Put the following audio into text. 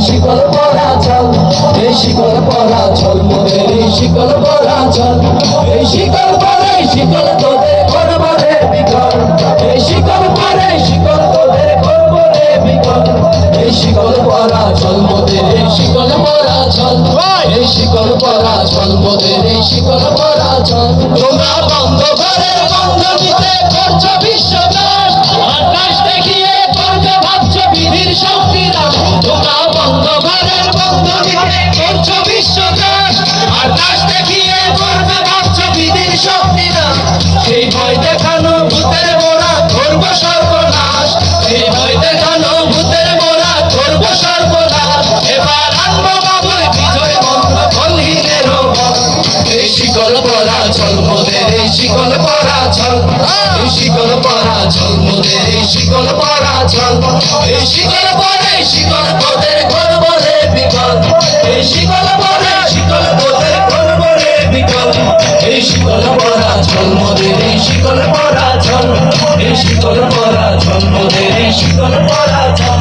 শিকল পরা চল, এই শিকল পরা চল মোদের এই শিকল পরা চল, এই শিকল পরে শিকল তোদের করব রে বিকল, এই শিকল পরে শিকল তোদের করব রে বিকল, এই শিকল পরা চল মোদের এই শিকল পরা চল, এই শিকল পরা চল মোদের এই শিকল পরা চল। তোমরা বন্ধ ঘরের বন্ধ দিতে করছো বিশ্বদাস, আকাশ দেখিয়ে করবে ভাবছ বিধির শক্তি দাস, তোমরা বন্ধ ঘরের বন্ধ দিতে করছো বিশ্বদাস, আকাশ দেখিয়ে করবে ভাবছ বিধির শক্তি দাস, সেই ভয় দেখানো ভূতের মোরা করব সর্বনাশ, সেই ভয় দেখানো ভূতের মোরা করব সর্বনাশ, এবার আনবো বাবুর বিজয় মন্ত্র কলহীনের বল, এই শিকল পরা চল মোদের এই শিকল পরা চল, এই শিকল পরা চল মোদের এই শিকল পরা চল, এই শিকল পরে শিকল তোদের করব রে বিকল, এই শিকল পরে শিকল তোদের করব রে বিকল, এই শিকল পরা চল মোদের এই শিকল পরা চল, এই শিকল পরা চল মোদের এই শিকল পরা চল।